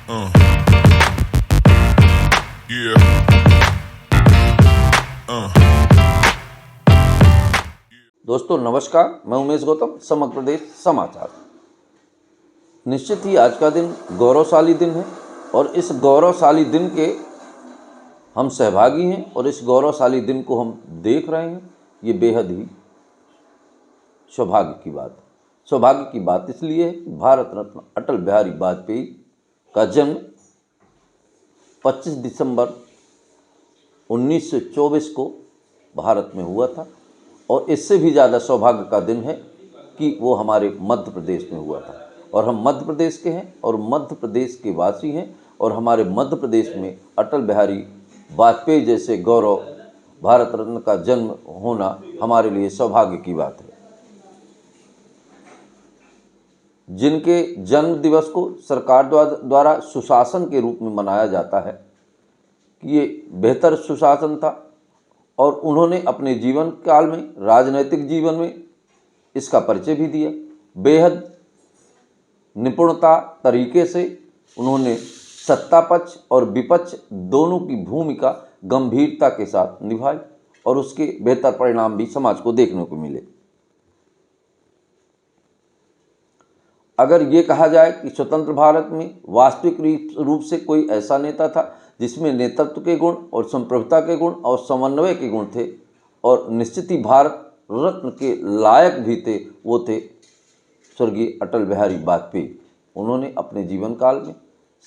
Uh, yeah. दोस्तों नमस्कार, मैं उमेश गौतम, समग्र प्रदेश समाचार। निश्चित ही आज का दिन गौरवशाली दिन है और इस गौरवशाली दिन के हम सहभागी हैं और इस गौरवशाली दिन को हम देख रहे हैं। ये बेहद ही सौभाग्य की बात है। सौभाग्य की बात इसलिए है कि भारत रत्न अटल बिहारी वाजपेयी का जन्म 25 दिसंबर 1924 को भारत में हुआ था और इससे भी ज़्यादा सौभाग्य का दिन है कि वो हमारे मध्य प्रदेश में हुआ था और हम मध्य प्रदेश के हैं और मध्य प्रदेश के वासी हैं और हमारे मध्य प्रदेश में अटल बिहारी वाजपेयी जैसे गौरव भारत रत्न का जन्म होना हमारे लिए सौभाग्य की बात है। जिनके जन्म दिवस को सरकार द्वारा सुशासन के रूप में मनाया जाता है कि ये बेहतर सुशासन था और उन्होंने अपने जीवन काल में राजनैतिक जीवन में इसका परिचय भी दिया। बेहद निपुणता तरीके से उन्होंने सत्ता पक्ष और विपक्ष दोनों की भूमिका गंभीरता के साथ निभाई और उसके बेहतर परिणाम भी समाज को देखने को मिले। अगर ये कहा जाए कि स्वतंत्र भारत में वास्तविक रूप से कोई ऐसा नेता था जिसमें नेतृत्व के गुण और संप्रभुता के गुण और समन्वय के गुण थे और निश्चित ही भारत रत्न के लायक भी थे, वो थे स्वर्गीय अटल बिहारी वाजपेयी। उन्होंने अपने जीवन काल में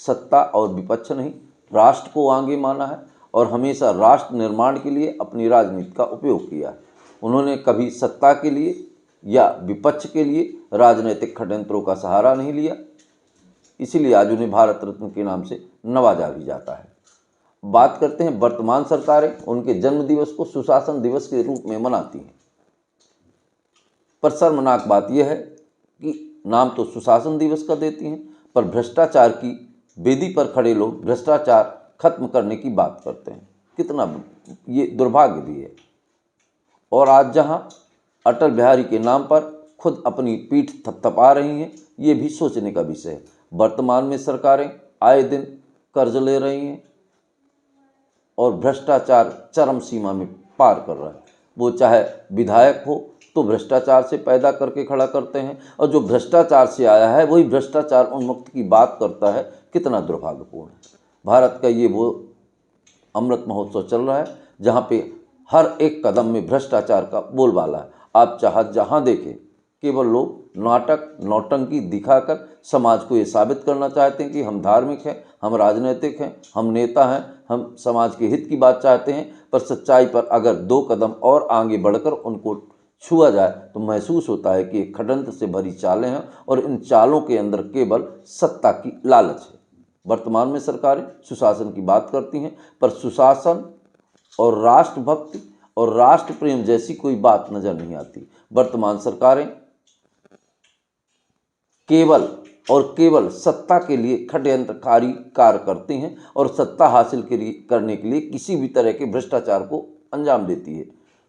सत्ता और विपक्ष नहीं, राष्ट्र को आगे माना है और हमेशा राष्ट्र निर्माण के लिए अपनी राजनीति का उपयोग किया है। उन्होंने कभी सत्ता के लिए या विपक्ष के लिए राजनीतिक षड्यंत्रों का सहारा नहीं लिया, इसीलिए आज उन्हें भारत रत्न के नाम से नवाजा भी जाता है। बात करते हैं वर्तमान सरकारें उनके जन्म दिवस को सुशासन दिवस के रूप में मनाती हैं, पर शर्मनाक बात यह है कि नाम तो सुशासन दिवस का देती हैं पर भ्रष्टाचार की वेदी पर खड़े लोग भ्रष्टाचार खत्म करने की बात करते हैं। कितना ये दुर्भाग्य भी है। और आज जहां अटल बिहारी के नाम पर खुद अपनी पीठ थपथपा रही हैं, ये भी सोचने का विषय है। वर्तमान में सरकारें आए दिन कर्ज ले रही हैं और भ्रष्टाचार चरम सीमा में पार कर रहा है। वो चाहे विधायक हो तो भ्रष्टाचार से पैदा करके खड़ा करते हैं और जो भ्रष्टाचार से आया है वही भ्रष्टाचार उन्मुक्त की बात करता है। कितना दुर्भाग्यपूर्ण है। भारत का ये वो अमृत महोत्सव चल रहा है जहाँ पे हर एक कदम में भ्रष्टाचार का बोलबाला है। आप जहाँ देखें केवल लोग नाटक नौटंकी दिखाकर समाज को ये साबित करना चाहते हैं कि हम धार्मिक हैं, हम राजनीतिक हैं, हम नेता हैं, हम समाज के हित की बात चाहते हैं, पर सच्चाई पर अगर 2 कदम और आगे बढ़कर उनको छुआ जाए तो महसूस होता है कि एक षड्यंत्र से भरी चालें हैं और इन चालों के अंदर केवल सत्ता की लालच है। वर्तमान में सरकारें सुशासन की बात करती हैं पर सुशासन और राष्ट्रभक्ति और राष्ट्र प्रेम जैसी कोई बात नजर नहीं आती। वर्तमान सरकारें केवल और केवल सत्ता के लिए षड्यंत्रकारी कार्य करती हैं और सत्ता हासिल करने के लिए किसी भी तरह के भ्रष्टाचार को अंजाम देती है।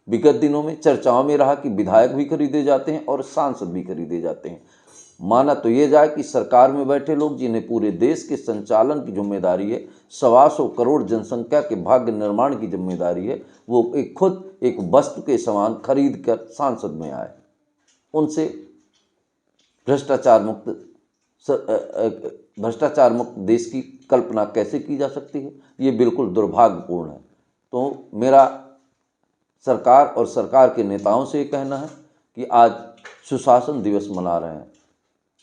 विगत दिनों में चर्चाओं में रहा कि विधायक भी खरीदे जाते हैं और सांसद भी खरीदे जाते हैं। माना तो ये जाए कि सरकार में बैठे लोग जिन्हें पूरे देश के संचालन की जिम्मेदारी है, 125 करोड़ जनसंख्या के भाग्य निर्माण की जिम्मेदारी है, वो खुद एक वस्तु के समान खरीद कर सांसद में आए। उनसे भ्रष्टाचार मुक्त देश की कल्पना कैसे की जा सकती है? ये बिल्कुल दुर्भाग्यपूर्ण है। तो मेरा सरकार और सरकार के नेताओं से ये कहना है कि आज सुशासन दिवस मना रहे हैं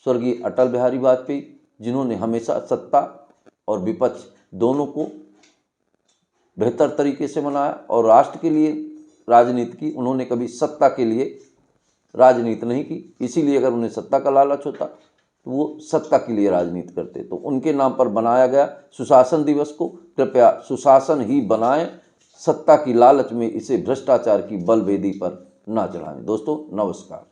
स्वर्गीय अटल बिहारी वाजपेयी, जिन्होंने हमेशा सत्ता और विपक्ष दोनों को बेहतर तरीके से मनाया और राष्ट्र के लिए राजनीति की। उन्होंने कभी सत्ता के लिए राजनीति नहीं की, इसीलिए अगर उन्हें सत्ता का लालच होता तो वो सत्ता के लिए राजनीति करते। तो उनके नाम पर बनाया गया सुशासन दिवस को कृपया सुशासन ही बनाएं, सत्ता की लालच में इसे भ्रष्टाचार की बलवेदी पर ना चढ़ाएं। दोस्तों नमस्कार।